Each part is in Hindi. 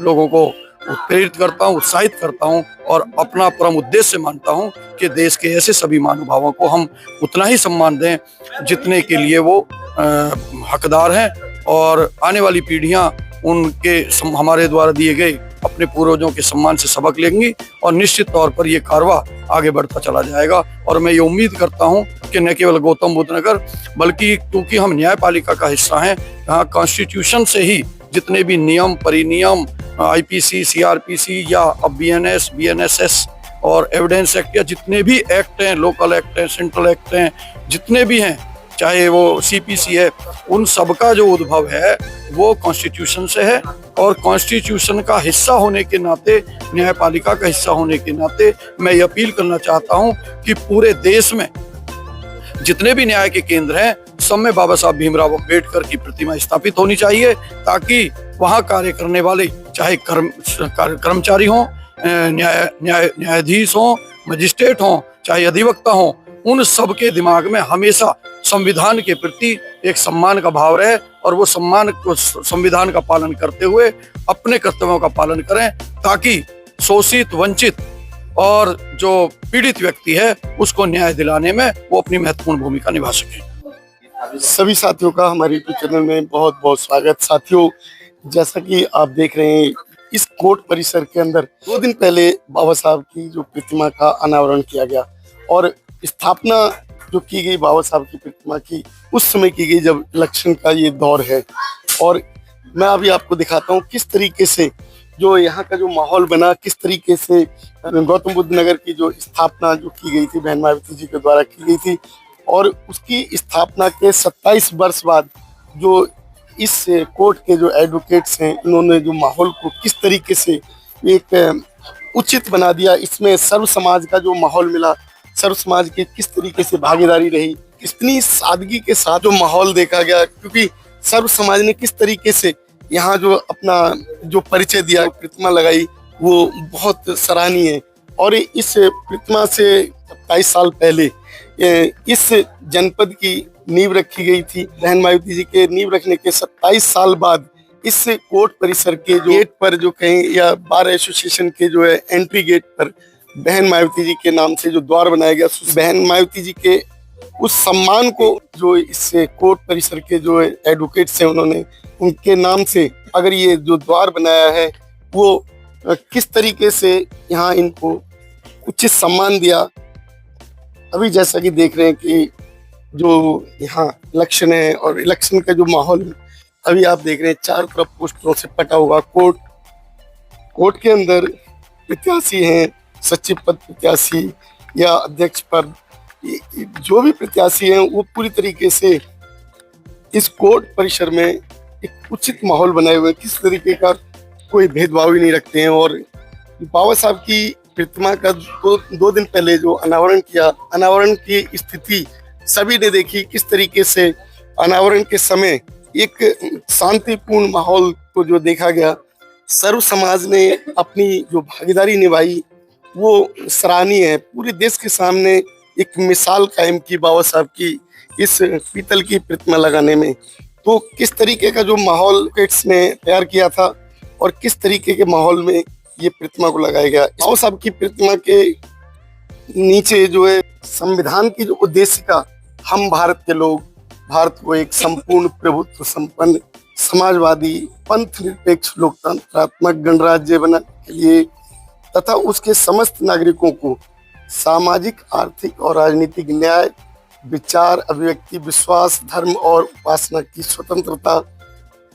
लोगों को प्रेरित करता हूँ, उत्साहित करता हूँ और अपना परम उद्देश्य मानता हूँ कि देश के ऐसे सभी महानुभावों को हम उतना ही सम्मान दें जितने के लिए वो हकदार हैं, और आने वाली पीढ़ियां उनके हमारे द्वारा दिए गए अपने पूर्वजों के सम्मान से सबक लेंगी और निश्चित तौर पर ये कारवा आगे बढ़ता चला जाएगा। और मैं ये उम्मीद करता हूँ कि न केवल गौतम बुद्ध नगर बल्कि क्योंकि हम न्यायपालिका का हिस्सा हैं, यहाँ कॉन्स्टिट्यूशन से ही जितने भी नियम परिनियम आईपीसी, सीआरपीसी या अब बीएनएस, बीएनएसएस और एविडेंस एक्ट या जितने भी एक्ट हैं, लोकल एक्ट हैं, सेंट्रल एक्ट हैं, जितने भी हैं, चाहे वो सीपीसी है, उन सबका जो उद्भव है वो कॉन्स्टिट्यूशन से है। और कॉन्स्टिट्यूशन का हिस्सा होने के नाते, न्यायपालिका का हिस्सा होने के नाते मैं ये अपील करना चाहता हूँ कि पूरे देश में जितने भी न्याय के केंद्र हैं सब में बाबा साहब भीमराव अम्बेडकर की प्रतिमा स्थापित होनी चाहिए, ताकि वहाँ कार्य करने वाले चाहे कर्मचारी हों, न्यायाधीश हों, मजिस्ट्रेट हों, चाहे अधिवक्ता हों, उन सब के दिमाग में हमेशा संविधान के प्रति एक सम्मान का भाव रहे और वो सम्मान को, संविधान का पालन करते हुए अपने कर्तव्यों का पालन करें, ताकि शोषित, वंचित और जो पीड़ित व्यक्ति है उसको न्याय दिलाने में वो अपनी महत्वपूर्ण भूमिका निभा सके। सभी साथियों का हमारे यूट्यूब चैनल में बहुत बहुत स्वागत। साथियों, जैसा कि आप देख रहे हैं, इस कोर्ट परिसर के अंदर 2 दिन पहले बाबा साहब की जो प्रतिमा का अनावरण किया गया और स्थापना जो की गई बाबा साहब की प्रतिमा की उस समय की गई जब इलेक्शन का ये दौर है। और मैं अभी आपको दिखाता हूँ किस तरीके से जो यहाँ का जो माहौल बना, किस तरीके से गौतम बुद्ध नगर की जो स्थापना जो की गई थी बहन मायावती जी के द्वारा की गई थी, और उसकी स्थापना के 27 वर्ष बाद जो इस कोर्ट के जो एडवोकेट्स हैं, उन्होंने जो माहौल को किस तरीके से एक उचित बना दिया, इसमें सर्व समाज का जो माहौल मिला, सर्व समाज के किस तरीके से भागीदारी रही, कितनी सादगी के साथ जो माहौल देखा गया, क्योंकि सर्व समाज ने किस तरीके से यहाँ जो अपना जो परिचय दिया, प्रतिमा लगाई, वो बहुत सराहनीय है। और इस प्रतिमा से 27 साल पहले इस जनपद की नींव रखी गई थी। बहन मायावती जी के नींव रखने के 27 साल बाद इस कोर्ट परिसर के जो गेट पर जो कहीं या बार एसोसिएशन के जो है एंट्री गेट पर बहन मायावती जी के नाम से जो द्वार बनाया गया, बहन मायावती जी के उस सम्मान को जो इस कोर्ट परिसर के जो एडवोकेट्स हैं उन्होंने उनके नाम से अगर ये जो द्वार बनाया है वो किस तरीके से यहाँ इनको उचित सम्मान दिया। अभी जैसा कि देख रहे हैं कि जो यहाँ इलेक्शन है और इलेक्शन का जो माहौल अभी आप देख रहे हैं, चारों तरफ पोस्टरों से पटा हुआ कोर्ट के अंदर प्रत्याशी हैं, सचिव पद प्रत्याशी या अध्यक्ष पद, जो भी प्रत्याशी हैं वो पूरी तरीके से इस कोर्ट परिसर में एक उचित माहौल बनाए हुए, किस तरीके का कोई भेदभाव ही नहीं रखते हैं। और बाबा साहब की प्रतिमा का 2 दिन पहले जो अनावरण किया, अनावरण की स्थिति सभी ने देखी, किस तरीके से अनावरण के समय एक शांतिपूर्ण माहौल को जो देखा गया, सर्व समाज ने अपनी जो भागीदारी निभाई वो सराहनीय है। पूरे देश के सामने एक मिसाल कायम की बाबा साहब की इस पीतल की प्रतिमा लगाने में। तो किस तरीके का जो माहौल ने तैयार किया था और किस तरीके के माहौल में ये प्रतिमा को लगाया गया। बाबा साहब की प्रतिमा के नीचे जो है संविधान की जो उद्देशिका, हम भारत के लोग भारत को एक संपूर्ण प्रभुत्व संपन्न समाजवादी पंथ निरपेक्ष लोकतंत्रात्मक गणराज्य बनाने के लिए तथा उसके समस्त नागरिकों को सामाजिक, आर्थिक और राजनीतिक न्याय, विचार, अभिव्यक्ति, विश्वास, धर्म और उपासना की स्वतंत्रता,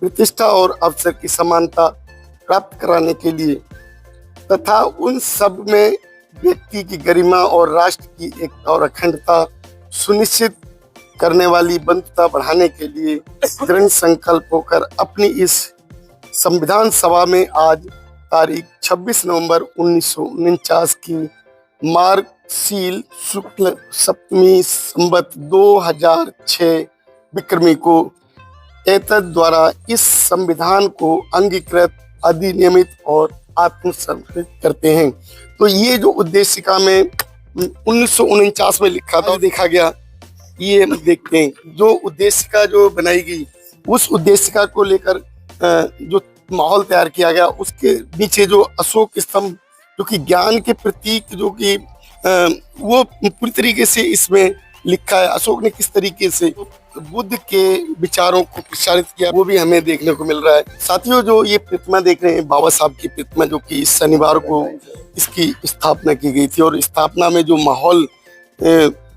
प्रतिष्ठा और अवसर की समानता प्राप्त कराने के लिए तथा उन सब में व्यक्ति की गरिमा और राष्ट्र की एकता और अखंडता सुनिश्चित करने वाली बंधुता बढ़ाने के लिए दृढ़ संकल्प होकर अपनी इस संविधान सभा में आज तारीख 26 नवंबर 1949 की मार्गशील शुक्ल सप्तमी संवत 2006 विक्रमी को एतद द्वारा इस संविधान को अंगीकृत, अधिनियमित और आत्मसमर्पित करते हैं। तो ये जो उद्देशिका में 1949 में लिखा था, देखा गया, ये हम देखते हैं जो उद्देशिका जो बनाई गई, उस उद्देशिका को लेकर जो माहौल तैयार किया गया, उसके नीचे जो अशोक स्तंभ जो कि ज्ञान के प्रतीक, जो कि वो पूरी तरीके से इसमें लिखा है। अशोक ने किस तरीके से बुद्ध के विचारों को प्रसारित किया, वो भी हमें देखने को मिल रहा है। साथियों, जो ये प्रतिमा देख रहे हैं, बाबा साहब की प्रतिमा, जो कि इस शनिवार को इसकी स्थापना की गई थी, और स्थापना में जो माहौल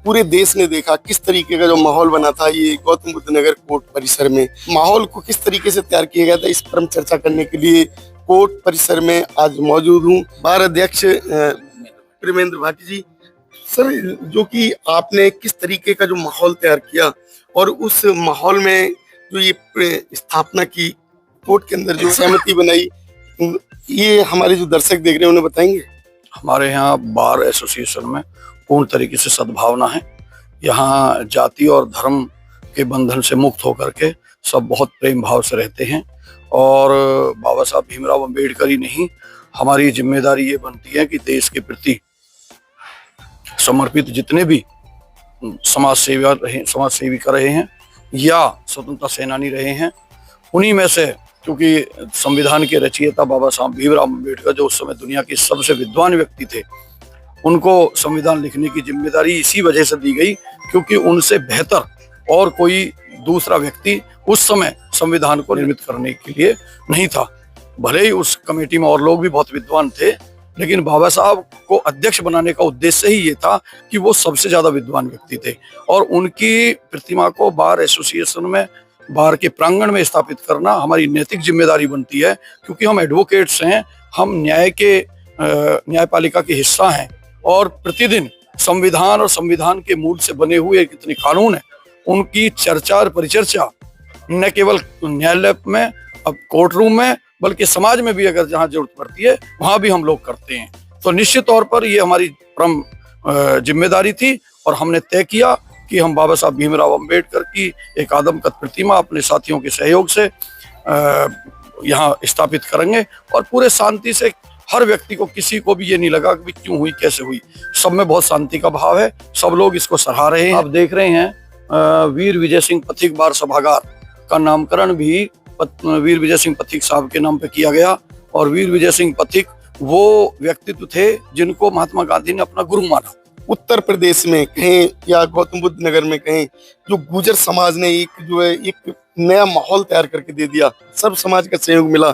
पूरे देश ने देखा, किस तरीके का जो माहौल बना था, ये गौतम बुद्ध नगर कोर्ट परिसर में माहौल को किस तरीके से तैयार किया गया था, इस पर हम चर्चा करने के लिए कोर्ट परिसर में आज मौजूद हूँ। बार अध्यक्ष प्रेमेंद्र भाटी जी, सर, जो कि आपने किस तरीके का जो माहौल तैयार किया और उस माहौल में जो ये स्थापना की, कोर्ट के अंदर जो सहमति बनाई, ये हमारे जो दर्शक देख रहे हैं उन्हें बताएंगे। हमारे यहाँ बार एसोसिएशन में पूर्ण तरीके से सद्भावना है। यहाँ जाति और धर्म के बंधन से मुक्त होकर के सब बहुत प्रेम भाव से रहते हैं, और बाबा साहब भीमराव अंबेडकर ही नहीं, हमारी जिम्मेदारी ये बनती है कि देश के प्रति समर्पित जितने भी समाज सेविका रहे हैं या स्वतंत्रता सेनानी रहे हैं, उन्हीं में से, क्योंकि संविधान के रचयिता बाबा साहब भीमराव अंबेडकर जो उस समय दुनिया के सबसे विद्वान व्यक्ति थे, उनको संविधान लिखने की जिम्मेदारी इसी वजह से दी गई क्योंकि उनसे बेहतर और कोई दूसरा व्यक्ति उस समय संविधान को निर्मित करने के लिए नहीं था। भले ही उस कमेटी में और लोग भी बहुत विद्वान थे, लेकिन बाबा साहब को अध्यक्ष बनाने का उद्देश्य ही ये था कि वो सबसे ज्यादा विद्वान व्यक्ति थे, और उनकी प्रतिमा को बार एसोसिएशन में, बार के प्रांगण में स्थापित करना हमारी नैतिक जिम्मेदारी बनती है, क्योंकि हम एडवोकेट्स हैं, हम न्यायपालिका के हिस्सा हैं, और प्रतिदिन संविधान और संविधान के मूल से बने हुए कितने कानून हैं, उनकी चर्चा और परिचर्चा न केवल न्यायालय में, अब कोर्ट रूम में, बल्कि समाज में भी अगर जहाँ जरूरत पड़ती है वहां भी हम लोग करते हैं। तो निश्चित तौर पर ये हमारी परम जिम्मेदारी थी, और हमने तय किया कि हम बाबा साहब भीमराव अंबेडकर की एक आदमकद प्रतिमा अपने साथियों के सहयोग से यहाँ स्थापित करेंगे, और पूरे शांति से, हर व्यक्ति को, किसी को भी ये नहीं लगा कि क्यों हुई, कैसे हुई, सब में बहुत शांति का भाव है, सब लोग इसको सराह रहे हैं। आप देख रहे हैं वीर विजय सिंह पथिक बार सभागार का नामकरण भी वीर विजय सिंह पथिक साहब के नाम पे किया गया, और वीर विजय सिंह पथिक वो व्यक्तित्व थे जिनको महात्मा गांधी ने अपना गुरु माना। उत्तर प्रदेश में कहें या गौतम बुद्ध नगर में कहें, जो गुर्जर समाज ने एक नया माहौल तैयार करके दे दिया, सर्व समाज का सहयोग मिला,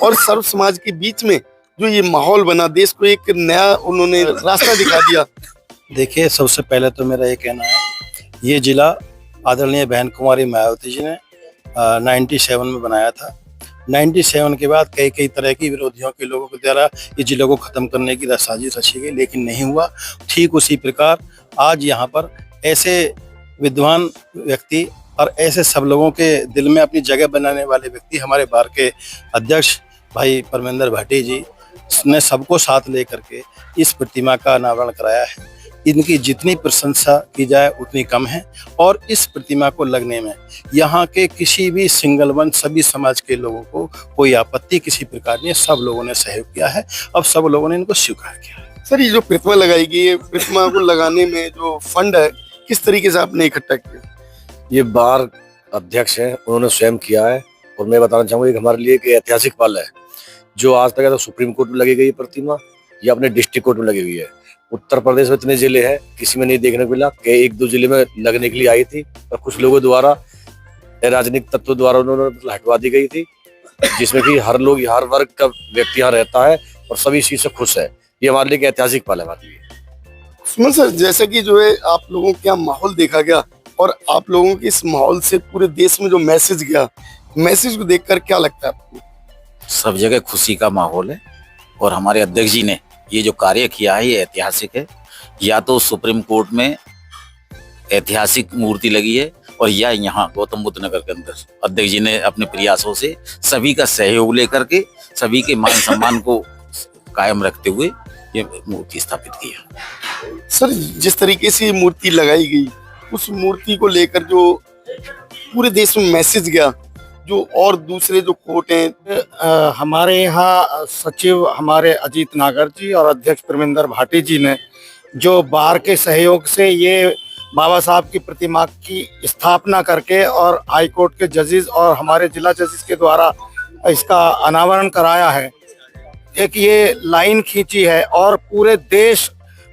और सर्व समाज के बीच में जो ये माहौल बना, देश को एक नया उन्होंने रास्ता दिखा दिया। देखिए, सबसे पहले तो मेरा ये कहना है, ये जिला आदरणीय बहन कुमारी मायावती जी ने 97 में बनाया था। 97 के बाद कई तरह की विरोधियों के लोगों के द्वारा इस जिले को खत्म करने की साजिश रची गई, लेकिन नहीं हुआ। ठीक उसी प्रकार आज यहाँ पर ऐसे विद्वान व्यक्ति और ऐसे सब लोगों के दिल में अपनी जगह बनाने वाले व्यक्ति हमारे बार के अध्यक्ष भाई परमेंद्र भाटी जी ने सबको साथ लेकर के इस प्रतिमा का अनावरण कराया है। इनकी जितनी प्रशंसा की जाए उतनी कम है, और इस प्रतिमा को लगने में यहाँ के किसी भी सिंगल वन, सभी समाज के लोगों को कोई आपत्ति किसी प्रकार नहीं, सब लोगों ने सहयोग किया है, अब सब लोगों ने इनको स्वीकार किया है। सर, ये जो प्रतिमा लगाई गई है, प्रतिमा को लगाने में जो फंड है, किस तरीके से आपने इकट्ठा किया? ये बार अध्यक्ष हैं, उन्होंने स्वयं किया है, और मैं बताना चाहूंगा कि हमारे लिए एक ऐतिहासिक पल है। जो आज तक है तो सुप्रीम कोर्ट में लगी गई प्रतिमा, या अपने डिस्ट्रिक्ट कोर्ट में लगी हुई है। उत्तर प्रदेश में इतने जिले हैं, किसी में नहीं देखने को मिला कि एक दो जिले में लगने के लिए आई थी, और कुछ लोगों द्वारा, राजनीतिक तत्वों द्वारा उन्होंने हटवा दी गई थी, जिसमें कि हर लोग, हर वर्ग का व्यक्ति यहाँ रहता है और सभी इस चीज से खुश है। ये हमारे लिए एक ऐतिहासिक पल है हमारे लिए। सुमन सर, जैसे कि जो है आप लोगों के यहाँ माहौल देखा गया, और आप लोगों के इस माहौल से पूरे देश में जो मैसेज गया, मैसेज को देखकर क्या लगता है आपको? सब जगह खुशी का माहौल है, और हमारे अध्यक्ष जी ने ये जो कार्य किया है ये ऐतिहासिक है। या तो सुप्रीम कोर्ट में ऐतिहासिक मूर्ति लगी है, और या यहाँ गौतम बुद्ध नगर के अंदर अध्यक्ष जी ने अपने प्रयासों से सभी का सहयोग लेकर के सभी के मान सम्मान को कायम रखते हुए ये मूर्ति स्थापित किया। सर, जिस तरीके से ये मूर्ति लगाई गई, उस मूर्ति को लेकर जो पूरे देश में मैसेज गया, जो और दूसरे जो कोर्ट हैं, हमारे यहाँ सचिव हमारे अजीत नागर जी और अध्यक्ष परमेंद्र भाटी जी ने जो बार के सहयोग से ये बाबा साहब की प्रतिमा की स्थापना करके, और हाई कोर्ट के जजेस और हमारे जिला जजेस के द्वारा इसका अनावरण कराया है, एक ये लाइन खींची है और पूरे देश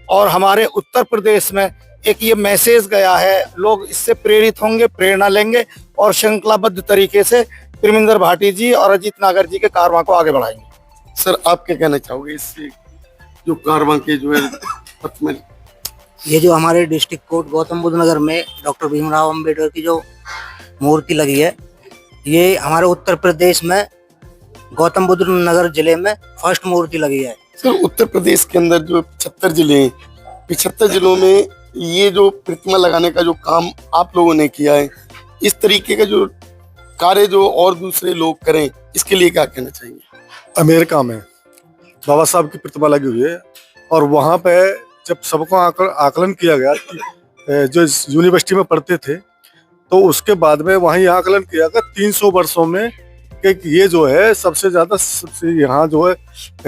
और हमारे उत्तर प्रदेश में एक ये मैसेज गया है, लोग इससे प्रेरित होंगे, प्रेरणा लेंगे और श्रृंखलाबद्ध तरीके से प्रेमेंद्र भाटी जी और अजीत नागर जी के कारवां को आगे बढ़ाएंगे। सर, आप क्या कहना चाहोगे इससे जो कारवां के जो है पथ में? ये जो हमारे डिस्ट्रिक्ट कोर्ट गौतम बुद्ध नगर में डॉक्टर भीमराव अंबेडकर की जो मूर्ति लगी है, ये हमारे उत्तर प्रदेश में गौतम बुद्ध नगर जिले में फर्स्ट मूर्ति लगी है। सर, उत्तर प्रदेश के अंदर जो 75 जिले हैं, 75 जिलों में ये जो प्रतिमा लगाने का जो काम आप लोगों ने किया है, इस तरीके का जो कार्य जो और दूसरे लोग करें, इसके लिए क्या कहना चाहेंगे? अमेरिका में बाबा साहब की प्रतिमा लगी हुई है और वहाँ पे जब सबको आकलन किया गया कि जो यूनिवर्सिटी में पढ़ते थे, तो उसके बाद में वहीं आकलन किया गया 300 वर्षों में कि ये जो है सबसे यहाँ जो है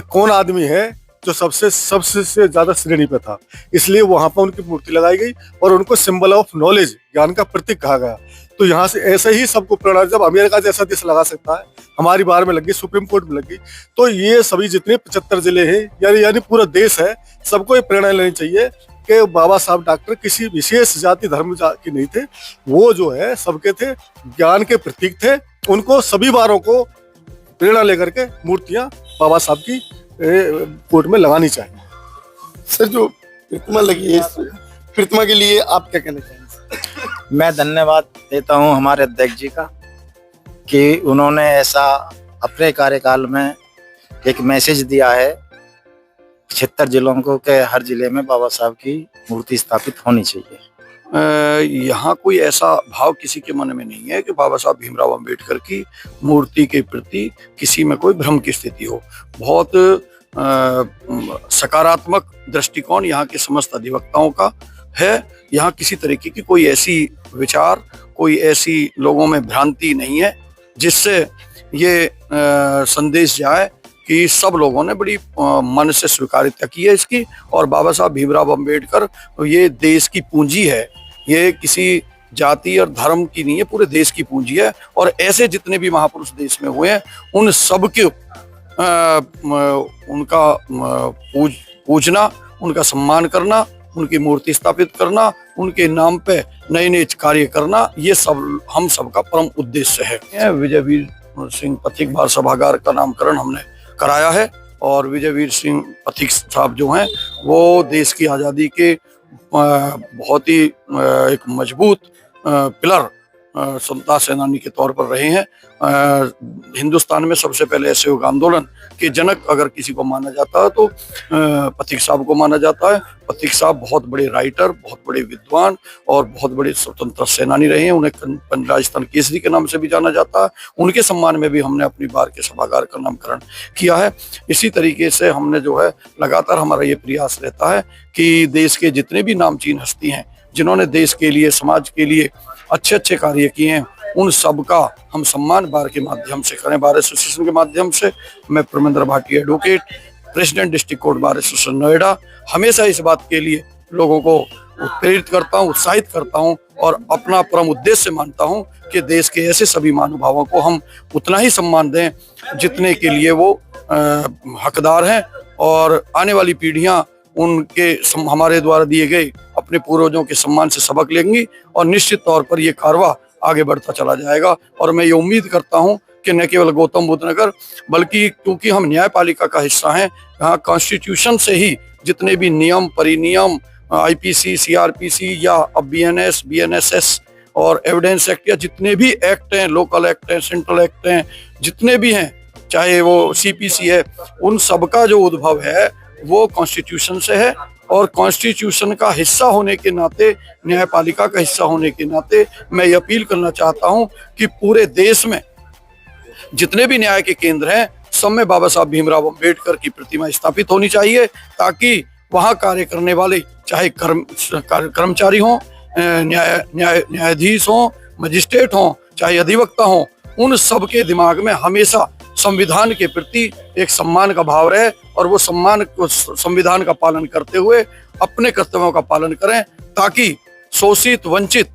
कौन आदमी है जो सबसे ज्यादा श्रेणी पे था, इसलिए वहां पर उनकी मूर्ति लगाई गई और उनको सिंबल ऑफ नॉलेज, ज्ञान का प्रतीक कहा गया। तो यहाँ से ऐसे ही सबको प्रेरणा, जब अमेरिका जैसा देश लगा सकता है, हमारी बार में लगी, सुप्रीम कोर्ट में लगी, तो ये सभी जितने 75 जिले हैं यानी पूरा देश है, सबको ये प्रेरणा लेनी चाहिए कि बाबा साहब डॉक्टर किसी विशेष जाति धर्म के नहीं थे, वो जो है सबके थे, ज्ञान के प्रतीक थे। उनको सभी बारों को प्रेरणा लेकर के मूर्तियां बाबा साहब की कोर्ट में लगानी चाहिए। सर, जो प्रतिमा लगी है, इस प्रतिमा के लिए आप क्या कहना चाहेंगे? मैं धन्यवाद देता हूं हमारे अध्यक्ष जी का कि उन्होंने ऐसा अपने कार्यकाल में एक मैसेज दिया है 76 जिलों को कि हर जिले में बाबा साहब की मूर्ति स्थापित होनी चाहिए। यहाँ कोई ऐसा भाव किसी के मन में नहीं है कि बाबा साहब भीमराव अंबेडकर की मूर्ति के प्रति किसी में कोई भ्रम की स्थिति हो। बहुत सकारात्मक दृष्टिकोण यहाँ के समस्त अधिवक्ताओं का है। यहाँ किसी तरीके की कोई ऐसी विचार, कोई ऐसी लोगों में भ्रांति नहीं है जिससे ये संदेश जाए कि सब लोगों ने बड़ी मन से स्वीकारिता की है इसकी। और बाबा साहब भीमराव अंबेडकर ये देश की पूंजी है, ये किसी जाति और धर्म की नहीं है, पूरे देश की पूंजी है। और ऐसे जितने भी महापुरुष देश में हुए हैं, उन सब के उनका पूजना, उनका सम्मान करना, उनकी मूर्ति स्थापित करना, उनके नाम पे नए नए कार्य करना, ये सब हम सबका परम उद्देश्य है। विजय वीर सिंह पथिक बाल सभागार का नामकरण हमने कराया है और विजय वीर सिंह पथिक साहब जो हैं वो देश की आज़ादी के बहुत ही एक मजबूत पिलर स्वतंत्रता सेनानी के तौर पर रहे हैं। हिंदुस्तान में सबसे पहले असहयोग आंदोलन के जनक अगर किसी को माना जाता है तो पथिक साहब को माना जाता है। पथिक साहब बहुत बड़े राइटर, बहुत बड़े विद्वान और बहुत बड़े स्वतंत्रता सेनानी रहे हैं। उन्हें राजस्थान केसरी के नाम से भी जाना जाता है। उनके सम्मान में भी हमने अपनी बार के सभागार का नामकरण किया है। इसी तरीके से हमने जो है लगातार हमारा ये प्रयास रहता है कि देश के जितने भी नामचीन हस्ती हैं जिन्होंने देश के लिए, समाज के लिए अच्छे अच्छे कार्य किए हैं, उन सब का हम सम्मान बार के माध्यम से करें। बार एसोसिएशन के माध्यम से मैं Premendra Bhati advocate, president district court bar association Noida, हमेशा इस बात के लिए लोगों को प्रेरित करता हूँ, उत्साहित करता हूँ और अपना परम उद्देश्य मानता हूँ कि देश के ऐसे सभी महानुभावों को हम उतना ही सम्मान दें जितने के लिए वो हकदार हैं। और आने वाली पीढ़ियाँ उनके हमारे द्वारा दिए गए अपने पूर्वजों के सम्मान से सबक लेंगी और निश्चित तौर पर ये कारवा आगे बढ़ता चला जाएगा। और मैं ये उम्मीद करता हूँ कि न केवल गौतम बुद्ध नगर बल्कि क्योंकि हम न्यायपालिका का हिस्सा हैं, यहाँ कॉन्स्टिट्यूशन से ही जितने भी नियम, परिनियम, IPC, CRPC या अब BNS, BNSS और एविडेंस एक्ट या जितने भी एक्ट हैं, लोकल एक्ट हैं, सेंट्रल एक्ट हैं, जितने भी हैं, चाहे वो CPC है, उन सबका जो उद्भव है वो कॉन्स्टिट्यूशन से है। और कॉन्स्टिट्यूशन का हिस्सा होने के नाते, न्यायपालिका का हिस्सा होने के नाते मैं ये अपील करना चाहता हूं कि पूरे देश में जितने भी न्याय के केंद्र हैं सब में बाबा साहब भीमराव अंबेडकर की प्रतिमा स्थापित होनी चाहिए, ताकि वहां कार्य करने वाले चाहे कर्मचारी हों, न्यायाधीश हों, मजिस्ट्रेट हों, चाहे अधिवक्ता हों, उन सब के दिमाग में हमेशा संविधान के प्रति एक सम्मान का भाव रहे और वो सम्मान को, संविधान का पालन करते हुए अपने कर्तव्यों का पालन करें, ताकि शोषित, वंचित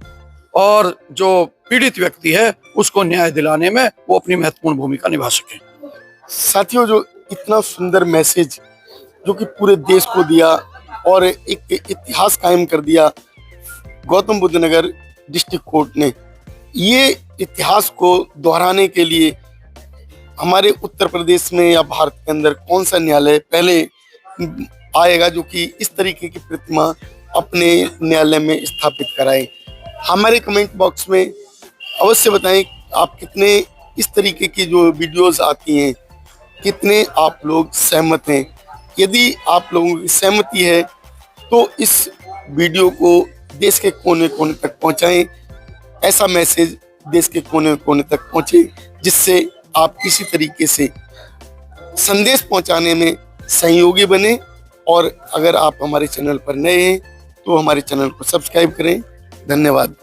और जो पीड़ित व्यक्ति है उसको न्याय दिलाने में वो अपनी महत्वपूर्ण भूमिका निभा सके। साथियों, जो इतना सुंदर मैसेज जो कि पूरे देश को दिया और एक इतिहास कायम कर दिया गौतम बुद्ध नगर डिस्ट्रिक्ट कोर्ट ने, ये इतिहास को दोहराने के लिए हमारे उत्तर प्रदेश में या भारत के अंदर कौन सा न्यायालय पहले आएगा जो कि इस तरीके की प्रतिमा अपने न्यायालय में स्थापित कराए। हमारे कमेंट बॉक्स में अवश्य बताएं आप कितने इस तरीके की जो वीडियोस आती हैं कितने आप लोग सहमत हैं। यदि आप लोगों की सहमति है तो इस वीडियो को देश के कोने कोने तक पहुंचाएं। ऐसा मैसेज देश के कोने कोने तक पहुंचे जिससे आप किसी तरीके से संदेश पहुंचाने में सहयोगी बने। और अगर आप हमारे चैनल पर नए हैं तो हमारे चैनल को सब्सक्राइब करें। धन्यवाद।